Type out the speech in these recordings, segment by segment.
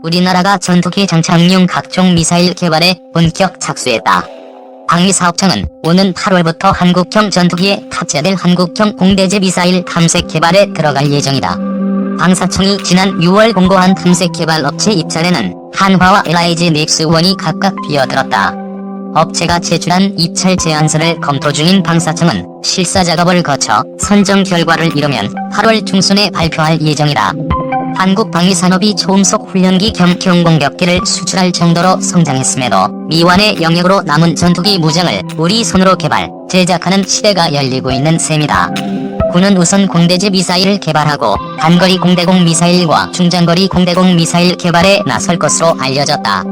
우리나라가 전투기 장착용 각종 미사일 개발에 본격 착수했다. 방위사업청은 오는 8월부터 한국형 전투기에 탑재될 한국형 공대지 미사일 탐색 개발에 들어갈 예정이다. 방사청이 지난 6월 공고한 탐색 개발 업체 입찰에는 한화와 LIG 넥스원이 각각 뛰어들었다. 업체가 제출한 입찰 제안서를 검토 중인 방사청은 실사 작업을 거쳐 선정 결과를 이루면 8월 중순에 발표할 예정이다. 한국 방위산업이 초음속 훈련기 겸 경공격기를 수출할 정도로 성장했음에도 미완의 영역으로 남은 전투기 무장을 우리 손으로 개발, 제작하는 시대가 열리고 있는 셈이다. 군은 우선 공대지 미사일을 개발하고 단거리 공대공 미사일과 중장거리 공대공 미사일 개발에 나설 것으로 알려졌다.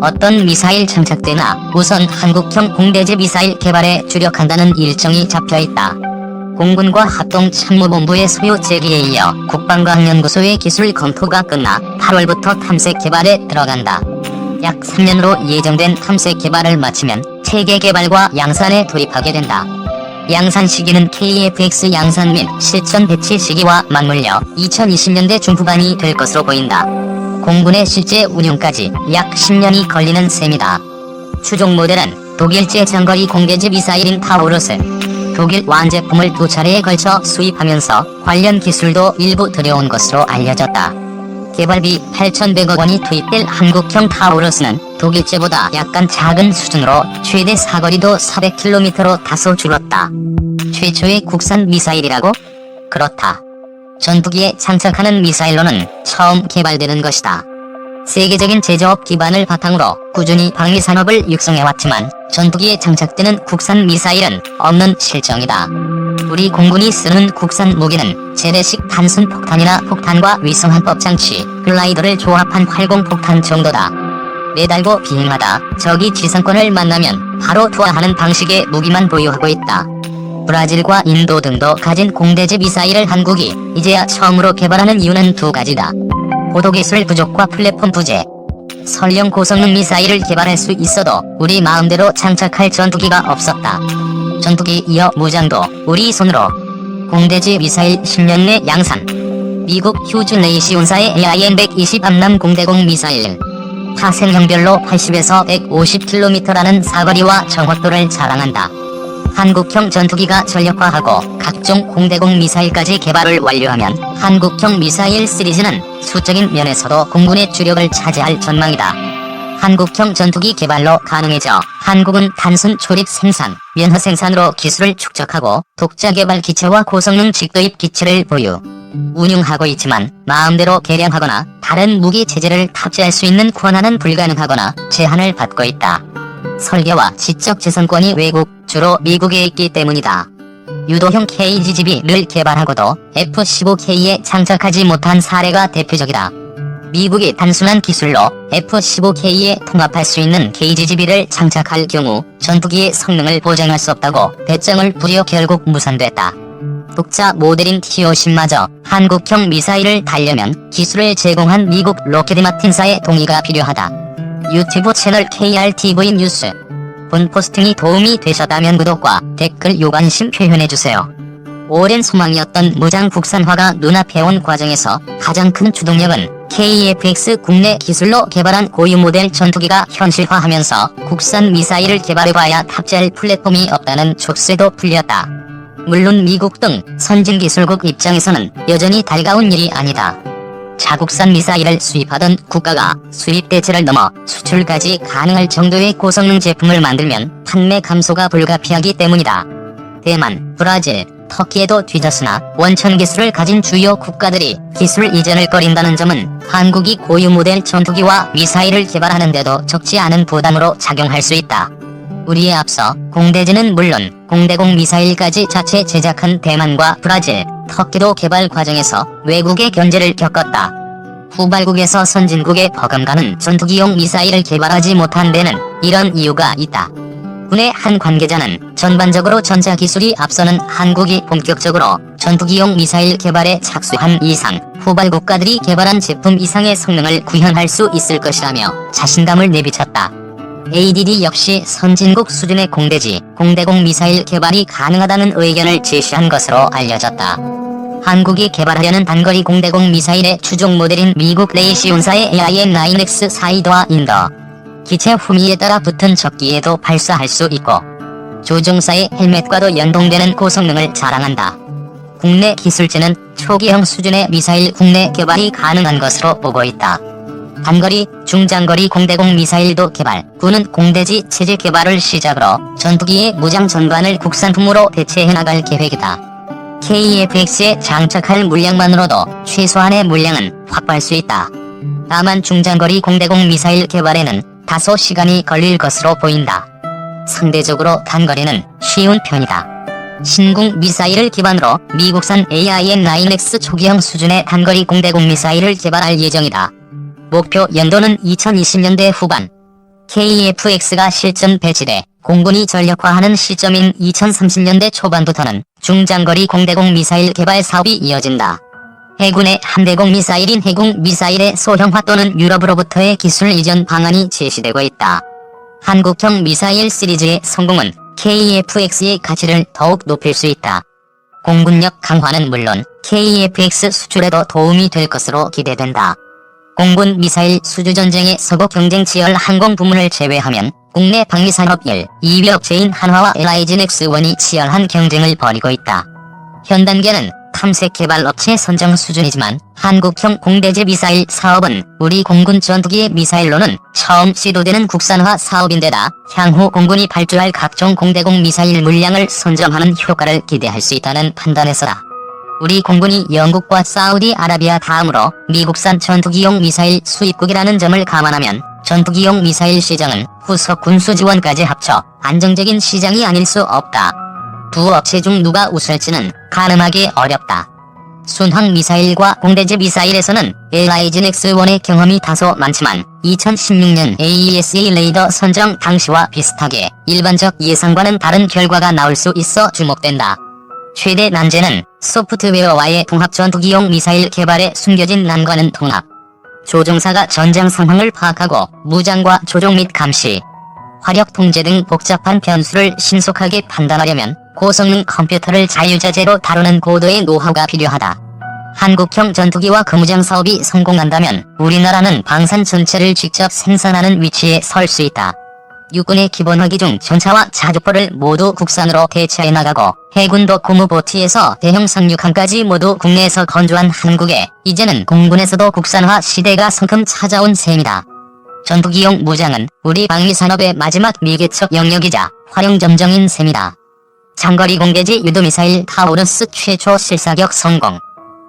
어떤 미사일 장착대나 우선 한국형 공대지 미사일 개발에 주력한다는 일정이 잡혀있다. 공군과 합동참모본부의 소요 제기에 이어 국방과학연구소의 기술 검토가 끝나 8월부터 탐색 개발에 들어간다. 약 3년으로 예정된 탐색 개발을 마치면 체계 개발과 양산에 돌입하게 된다. 양산 시기는 KF-X 양산 및 실전 배치 시기와 맞물려 2020년대 중후반이 될 것으로 보인다. 공군의 실제 운용까지 약 10년이 걸리는 셈이다. 추종 모델은 독일제 장거리 공대지 미사일인 타우루스. 독일 완제품을 2차례에 걸쳐 수입하면서 관련 기술도 일부 들여온 것으로 알려졌다. 개발비 8,100억 원이 투입될 한국형 타우루스는 독일제보다 약간 작은 수준으로 최대 사거리도 400km로 다소 줄었다. 최초의 국산 미사일이라고? 그렇다. 전투기에 장착하는 미사일로는 처음 개발되는 것이다. 세계적인 제조업 기반을 바탕으로 꾸준히 방위산업을 육성해왔지만 전투기에 장착되는 국산 미사일은 없는 실정이다. 우리 공군이 쓰는 국산 무기는 재래식 단순 폭탄이나 폭탄과 위성한법 장치, 글라이더를 조합한 활공폭탄 정도다. 매달고 비행하다 적이 지상권을 만나면 바로 투하하는 방식의 무기만 보유하고 있다. 브라질과 인도 등도 가진 공대지 미사일을 한국이 이제야 처음으로 개발하는 이유는 두 가지다. 고도기술 부족과 플랫폼 부재. 설령 고성능 미사일을 개발할 수 있어도 우리 마음대로 장착할 전투기가 없었다. 전투기 이어 무장도 우리 손으로. 공대지 미사일 10년 내 양산. 미국 휴즈 레이시온사의 AIM-120 암람 공대공 미사일. 파생형별로 80에서 150km라는 사거리와 정확도를 자랑한다. 한국형 전투기가 전력화하고 각종 공대공 미사일까지 개발을 완료하면 한국형 미사일 시리즈는 수적인 면에서도 공군의 주력을 차지할 전망이다. 한국형 전투기 개발로 가능해져 한국은 단순 조립 생산, 면허 생산으로 기술을 축적하고 독자 개발 기체와 고성능 직도입 기체를 보유, 운용하고 있지만 마음대로 개량하거나 다른 무기 체제를 탑재할 수 있는 권한은 불가능하거나 제한을 받고 있다. 설계와 지적 재산권이 외국, 주로 미국에 있기 때문이다. 유도형 KGB를 개발하고도 F-15K에 장착하지 못한 사례가 대표적이다. 미국이 단순한 기술로 F-15K에 통합할 수 있는 KGB를 장착할 경우 전투기의 성능을 보장할 수 없다고 배짱을 부려 결국 무산됐다. 독자 모델인 T-50마저 한국형 미사일을 달려면 기술을 제공한 미국 로키드 마틴사의 동의가 필요하다. 유튜브 채널 KRTV 뉴스. 본 포스팅이 도움이 되셨다면 구독과 댓글 요관심 표현해주세요. 오랜 소망이었던 무장 국산화가 눈앞에 온 과정에서 가장 큰 추동력은 KF-X 국내 기술로 개발한 고유 모델 전투기가 현실화하면서 국산 미사일을 개발해봐야 탑재할 플랫폼이 없다는 족쇄도 풀렸다. 물론 미국 등 선진기술국 입장에서는 여전히 달가운 일이 아니다. 자국산 미사일을 수입하던 국가가 수입 대체를 넘어 수출까지 가능할 정도의 고성능 제품을 만들면 판매 감소가 불가피하기 때문이다. 대만, 브라질, 터키에도 뒤졌으나 원천 기술을 가진 주요 국가들이 기술 이전을 꺼린다는 점은 한국이 고유 모델 전투기와 미사일을 개발하는데도 적지 않은 부담으로 작용할 수 있다. 우리에 앞서 공대지는 물론 공대공 미사일까지 자체 제작한 대만과 브라질, 터키도 개발 과정에서 외국의 견제를 겪었다. 후발국에서 선진국에 버금가는 전투기용 미사일을 개발하지 못한 데는 이런 이유가 있다. 군의 한 관계자는 전반적으로 전자기술이 앞서는 한국이 본격적으로 전투기용 미사일 개발에 착수한 이상 후발 국가들이 개발한 제품 이상의 성능을 구현할 수 있을 것이라며 자신감을 내비쳤다. ADD 역시 선진국 수준의 공대지, 공대공 미사일 개발이 가능하다는 의견을 제시한 것으로 알려졌다. 한국이 개발하려는 단거리 공대공 미사일의 추종 모델인 미국 레이시온사의 AIM-9X 사이드와 인더 기체 후미에 따라 붙은 적기에도 발사할 수 있고 조종사의 헬멧과도 연동되는 고성능을 자랑한다. 국내 기술진은 초기형 수준의 미사일 국내 개발이 가능한 것으로 보고 있다. 단거리, 중장거리 공대공 미사일도 개발, 군은 공대지 체제 개발을 시작으로 전투기의 무장 전반을 국산품으로 대체해 나갈 계획이다. KF-X에 장착할 물량만으로도 최소한의 물량은 확보할 수 있다. 다만 중장거리 공대공 미사일 개발에는 다소 시간이 걸릴 것으로 보인다. 상대적으로 단거리는 쉬운 편이다. 신궁 미사일을 기반으로 미국산 AIM-9X 초기형 수준의 단거리 공대공 미사일을 개발할 예정이다. 목표 연도는 2020년대 후반. KF-X가 실전 배치돼 공군이 전력화하는 시점인 2030년대 초반부터는 중장거리 공대공 미사일 개발 사업이 이어진다. 해군의 함대공 미사일인 해군 미사일의 소형화 또는 유럽으로부터의 기술 이전 방안이 제시되고 있다. 한국형 미사일 시리즈의 성공은 KF-X의 가치를 더욱 높일 수 있다. 공군력 강화는 물론 KF-X 수출에도 도움이 될 것으로 기대된다. 공군 미사일 수주전쟁의 서구 경쟁 치열 항공 부문을 제외하면 국내 방위산업 1, 2위 업체인 한화와 LIG 넥스원이 치열한 경쟁을 벌이고 있다. 현 단계는 탐색 개발 업체 선정 수준이지만 한국형 공대제 미사일 사업은 우리 공군 전투기의 미사일로는 처음 시도되는 국산화 사업인데다 향후 공군이 발주할 각종 공대공 미사일 물량을 선점하는 효과를 기대할 수 있다는 판단에서다. 우리 공군이 영국과 사우디아라비아 다음으로 미국산 전투기용 미사일 수입국이라는 점을 감안하면 전투기용 미사일 시장은 후속 군수 지원까지 합쳐 안정적인 시장이 아닐 수 없다. 두 업체 중 누가 우수할지는 가늠하기 어렵다. 순항 미사일과 공대제 미사일에서는 LIG 넥스원의 경험이 다소 많지만 2016년 AESA 레이더 선정 당시와 비슷하게 일반적 예상과는 다른 결과가 나올 수 있어 주목된다. 최대 난제는 소프트웨어와의 통합. 전투기용 미사일 개발에 숨겨진 난관은 통합. 조종사가 전장 상황을 파악하고 무장과 조종 및 감시, 화력 통제 등 복잡한 변수를 신속하게 판단하려면 고성능 컴퓨터를 자유자재로 다루는 고도의 노하우가 필요하다. 한국형 전투기와 금무장 사업이 성공한다면 우리나라는 방산 전체를 직접 생산하는 위치에 설 수 있다. 육군의 기본화기 중 전차와 자주포를 모두 국산으로 대체해 나가고 해군도 고무보트에서 대형 상륙함까지 모두 국내에서 건조한 한국에 이제는 공군에서도 국산화 시대가 성큼 찾아온 셈이다. 전투기용 무장은 우리 방위산업의 마지막 미개척 영역이자 활용점정인 셈이다. 장거리 공대지 유도미사일 타우루스 최초 실사격 성공.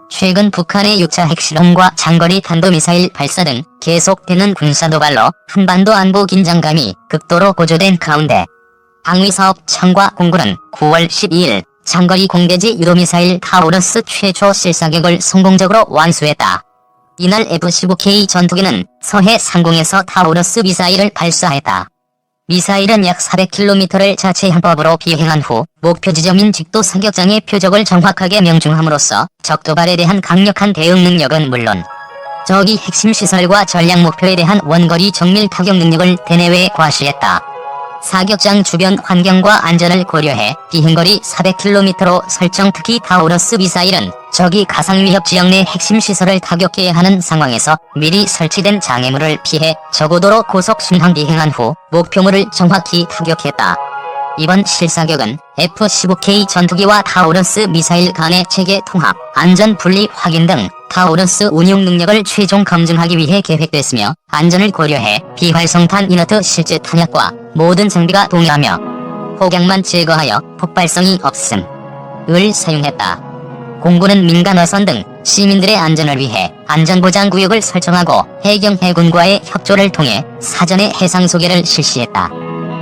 최근 북한의 6차 핵실험과 장거리 탄도미사일 발사 등 계속되는 군사도발로 한반도 안보 긴장감이 극도로 고조된 가운데 방위사업청과 공군은 9월 12일 장거리 공대지 유도미사일 타우루스 최초 실사격을 성공적으로 완수했다. 이날 F-15K 전투기는 서해 상공에서 타우루스 미사일을 발사했다. 미사일은 약 400km를 자체 항법으로 비행한 후 목표 지점인 직도 사격장의 표적을 정확하게 명중함으로써 적 도발에 대한 강력한 대응 능력은 물론 적이 핵심 시설과 전략 목표에 대한 원거리 정밀 타격 능력을 대내외에 과시했다. 사격장 주변 환경과 안전을 고려해 비행거리 400km로 설정. 특히 타우루스 미사일은 적이 가상 위협 지역 내 핵심 시설을 타격해야 하는 상황에서 미리 설치된 장애물을 피해 저고도로 고속 순항 비행한 후 목표물을 정확히 타격했다. 이번 실사격은 F-15K 전투기와 타우루스 미사일 간의 체계 통합, 안전 분리 확인 등 타우루스 운용 능력을 최종 검증하기 위해 계획됐으며 안전을 고려해 비활성탄 이너트 실제 탄약과 모든 장비가 동일하며 폭약만 제거하여 폭발성이 없음을 사용했다. 공군은 민간 어선 등 시민들의 안전을 위해 안전보장구역을 설정하고 해경 해군과의 협조를 통해 사전에 해상 소개를 실시했다.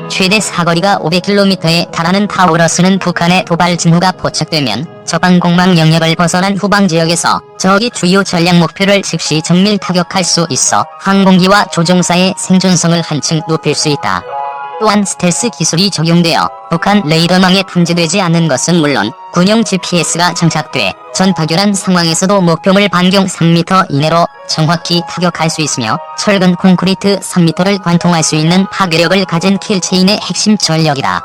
최대 사거리가 500km에 달하는 타우루스는 북한의 도발 징후가 포착되면 적방공망 영역을 벗어난 후방 지역에서 적이 주요 전략 목표를 즉시 정밀 타격할 수 있어 항공기와 조종사의 생존성을 한층 높일 수 있다. 또한 스텔스 기술이 적용되어 북한 레이더망에 탐지되지 않는 것은 물론 군용 GPS가 장착돼 전파교란 상황에서도 목표물 반경 3m 이내로 정확히 타격할 수 있으며 철근 콘크리트 3m를 관통할 수 있는 파괴력을 가진 킬체인의 핵심 전력이다.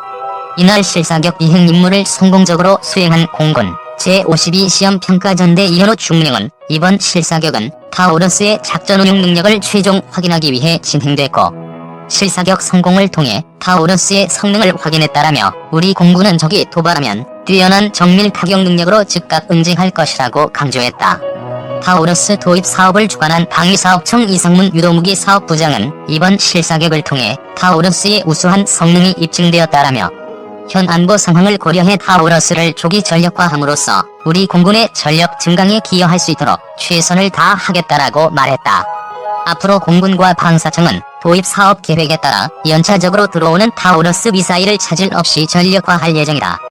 이날 실사격 비행 임무를 성공적으로 수행한 공군, 제52 시험평가전대 이현우 중령은 이번 실사격은 타우러스의 작전 운용 능력을 최종 확인하기 위해 진행됐고, 실사격 성공을 통해 타우러스의 성능을 확인했다라며 우리 공군은 적이 도발하면 뛰어난 정밀 타격 능력으로 즉각 응징할 것이라고 강조했다. 타우러스 도입 사업을 주관한 방위사업청 이상문 유도무기 사업부장은 이번 실사격을 통해 타우러스의 우수한 성능이 입증되었다라며 현 안보 상황을 고려해 타우러스를 조기 전력화함으로써 우리 공군의 전력 증강에 기여할 수 있도록 최선을 다하겠다라고 말했다. 앞으로 공군과 방사청은 도입 사업 계획에 따라 연차적으로 들어오는 타우러스 미사일을 차질 없이 전력화할 예정이다.